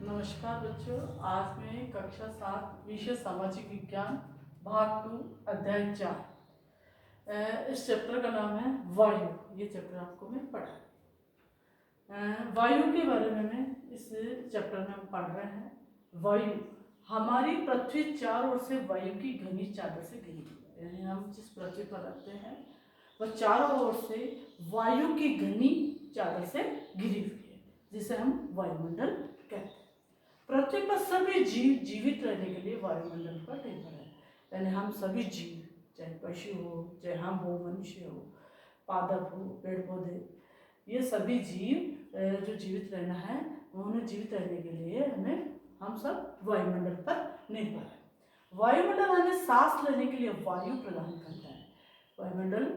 नमस्कार बच्चों, आज मैं कक्षा 7 विषय सामाजिक विज्ञान भाग 2 अध्याय 4 इस चैप्टर का नाम है वायु। ये चैप्टर आपको मैं पढ़ा वायु के बारे में मैं इस चैप्टर में हम पढ़ रहे हैं। वायु हमारी पृथ्वी चारों ओर से वायु की घनी चादर से घिरी हुई है। यानी हम जिस पृथ्वी पर रहते हैं वह चारों ओर से वायु की घनी चादर से घिरी हुई है, जिसे हम वायुमंडल कहते हैं। पृथ्वी पर सभी जीव जीवित रहने के लिए वायुमंडल पर निर्भर है। यानी हम सभी जीव, चाहे पशु हो, चाहे हम हो, मनुष्य हो, पादप हो, पेड़ पौधे, ये सभी जीव जो जीवित रहना है, उन्हें जीवित रहने के लिए हम सब वायुमंडल पर निर्भर है। वायुमंडल हमें सांस लेने के लिए वायु प्रदान करता है। वायुमंडल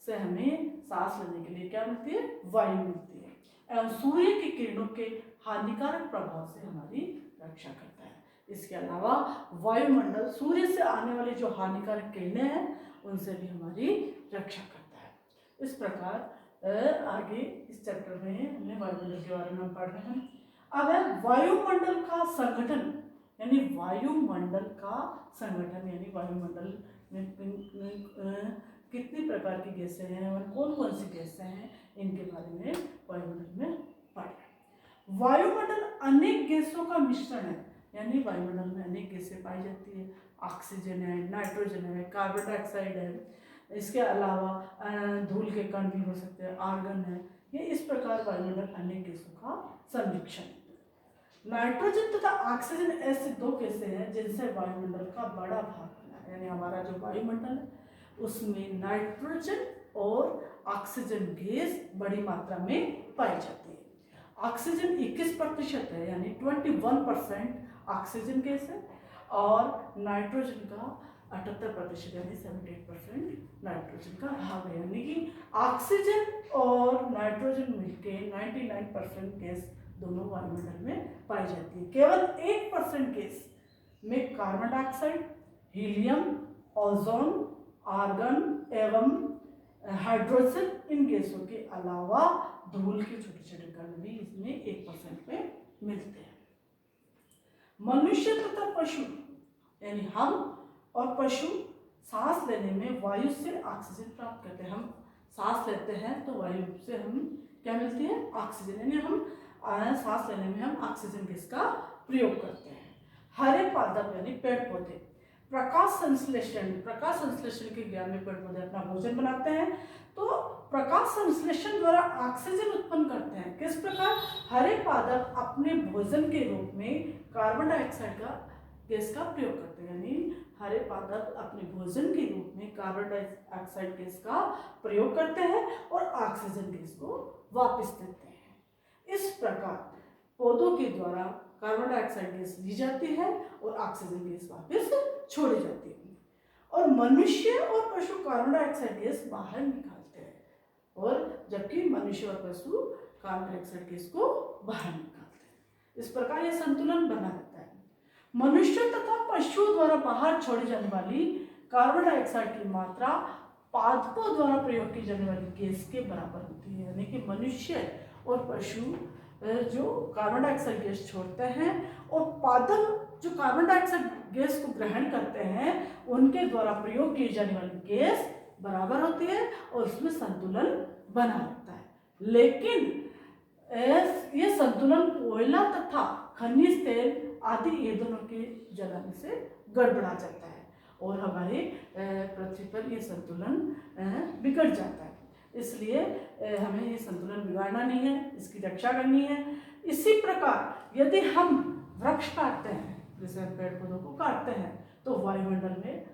से हमें सांस लेने के लिए क्या मिलती है? वायु मिलती है एवं सूर्य की किरणों के हानिकारक प्रभाव से हमारी रक्षा करता है। इसके अलावा वायुमंडल सूर्य से आने वाली जो हानिकारक किरणें हैं उनसे भी हमारी रक्षा करता है। इस प्रकार आगे इस चैप्टर में हमने वायुमंडल के बारे में पढ़ रहे हैं। अब है वायुमंडल का संगठन, यानी वायुमंडल का संगठन, यानी वायुमंडल में कितनी प्रकार की गैसें हैं और कौन कौन सी गैसें हैं, इनके बारे में वायुमंडल में पढ़ रहे हैं। वायुमंडल अनेक गैसों का मिश्रण है। यानी वायुमंडल में अनेक गैसें पाई जाती है। ऑक्सीजन है, नाइट्रोजन है, कार्बन डाइऑक्साइड है, इसके अलावा धूल के कण भी हो सकते हैं, आर्गन है। ये इस प्रकार वायुमंडल अनेक गैसों का सम्मिश्रण है। नाइट्रोजन तथा ऑक्सीजन ऐसे दो गैसें हैं जिनसे वायुमंडल का बड़ा भाग बना है। यानी हमारा जो वायुमंडल है उसमें नाइट्रोजन और ऑक्सीजन गैस बड़ी मात्रा में पाई जाती है। ऑक्सीजन 21% है, यानी 21% ऑक्सीजन गैस है, और नाइट्रोजन का 78% यानी 78% नाइट्रोजन का भाग है। यानी कि ऑक्सीजन और नाइट्रोजन मिलकर 99% गैस दोनों वायुमंडल में पाई जाती है। केवल 1% गैस में carbon dioxide, helium, ozone, argon एवं हाइड्रोजन, इन गैसों के अलावा धूल के छोटे छोटे कण भी इसमें 1% में मिलते हैं। मनुष्य तथा पशु, यानी हम और पशु सांस लेने में वायु से ऑक्सीजन प्राप्त करते हैं। हम सांस लेते हैं तो वायु से हम क्या मिलती है? ऑक्सीजन। यानी हम सांस लेने में हम ऑक्सीजन गैस का प्रयोग करते हैं। हरे पादप यानी पेड़ पौधे प्रकाश संश्लेषण के ज्ञान में पेड़ पौधे अपना भोजन बनाते हैं। तो प्रकाश संश्लेषण द्वारा ऑक्सीजन उत्पन्न करते हैं। किस प्रकार? हरे पादप अपने भोजन के रूप में कार्बन डाइऑक्साइड का गैस का प्रयोग करते हैं। यानी हरे पादप अपने भोजन के रूप में कार्बन डाइऑक्साइड गैस का प्रयोग करते हैं और ऑक्सीजन गैस को वापस देते हैं। इस प्रकार पौधों के द्वारा कार्बन डाइऑक्साइड गैस ली जाती है और ऑक्सीजन गैस वापस छोड़ी जाती है, और मनुष्य और पशु कार्बन डाइऑक्साइड गैस बाहर निकालते हैं, और जबकि मनुष्य और पशु कार्बन डाइऑक्साइड गैस को बाहर निकालते हैं। इस प्रकार यह संतुलन बना रहता है। मनुष्य तथा पशुओं द्वारा बाहर छोड़ी जाने वाली कार्बन डाइऑक्साइड की मात्रा पादपों द्वारा प्रयोग की जाने वाली गैस के बराबर होती है। यानी कि मनुष्य और पशु जो कार्बन डाइऑक्साइड गैस छोड़ते हैं और पादप जो कार्बन डाइऑक्साइड गैस को ग्रहण करते हैं, उनके द्वारा प्रयोग की जाने वाली गैस बराबर होती है और उसमें संतुलन बना रहता है। लेकिन यह संतुलन कोयला तथा खनिज तेल आदि ईंधनों के जलाने से गड़बड़ा जाता है और हमारे पृथ्वी पर यह संतुलन बिगड़ जाता है। इसलिए हमें ये संतुलन बिगाड़ना नहीं है, इसकी रक्षा करनी है। इसी प्रकार यदि हम वृक्ष काटते हैं, जैसे हम पेड़ पौधों को काटते हैं, तो वायुमंडल में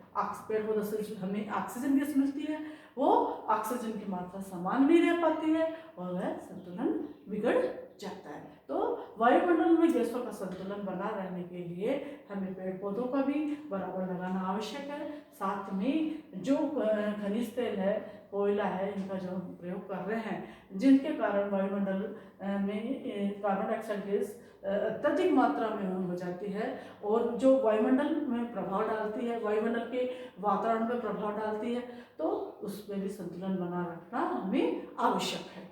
पेड़ पौधों से हमें ऑक्सीजन गैस मिलती है, वो ऑक्सीजन की मात्रा समान नहीं रह पाती है और वह संतुलन बिगड़ जाता है। तो वायुमंडल में गैसों का संतुलन बना रहने के लिए हमें पेड़ पौधों का भी बराबर लगाना आवश्यक है। साथ में जो खनिज तेल है, कोयला है, इनका जो हम प्रयोग कर रहे हैं, जिनके कारण वायुमंडल में कार्बन डाइऑक्साइड गैस अत्यधिक मात्रा में हो जाती है और जो वायुमंडल में प्रभाव डालती है, वायुमंडल के वातावरण में प्रभाव डालती है, तो उसमें भी संतुलन बना रखना हमें आवश्यक है।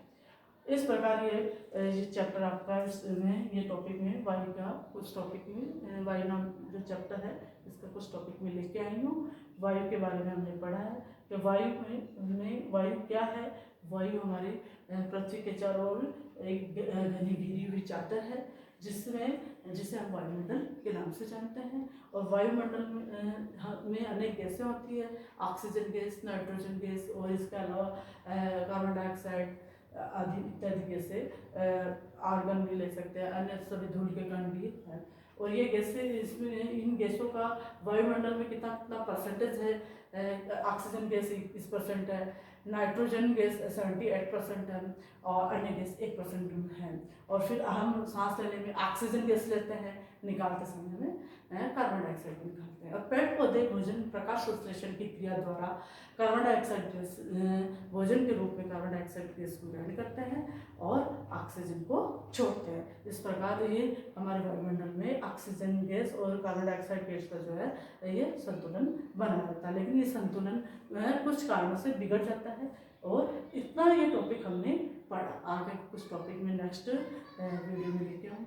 इस प्रकार ये चैप्टर आपका इसमें ये टॉपिक में वायु का कुछ टॉपिक में वायु नाम जो चैप्टर है इसका कुछ टॉपिक में लेके आई हूँ। वायु के बारे में हमने पढ़ा है कि वायु क्या है। वायु हमारे पृथ्वी के चारों ओर एक घनी घिरी हुई चादर है जिसे हम वायुमंडल के नाम से जानते हैं। और वायुमंडल में अनेक गैसें होती है, ऑक्सीजन गैस, नाइट्रोजन गैस और इसके अलावा कार्बन डाइऑक्साइड आदि इत्यादि गैसें, आर्गन भी ले सकते हैं, अन्य सभी धूल के कण भी है। और ये गैसें इसमें इन गैसों का वायुमंडल में कितना कितना परसेंटेज है। ऑक्सीजन गैस 21% है, नाइट्रोजन गैस 78% है और अन्य गैस 1% है। और फिर हम सांस लेने में ऑक्सीजन गैस लेते हैं, निकालते समय में कार्बन डाइऑक्साइड निकालते हैं। और पेड़ पौधे भोजन प्रकाश संश्लेषण की क्रिया द्वारा कार्बन डाइऑक्साइड गैस भोजन के रूप में कार्बन डाइऑक्साइड गैस को ग्रहण करते हैं और ऑक्सीजन को छोड़ते हैं। इस प्रकार ये हमारे वायुमंडल में ऑक्सीजन गैस और कार्बन डाइऑक्साइड गैस का जो है ये संतुलन बना रहता है। लेकिन ये संतुलन कुछ कारणों से बिगड़ जाता है। और इतना ये टॉपिक हमने पढ़ा। आगे कुछ टॉपिक में नेक्स्ट वीडियो में लेके आऊँ।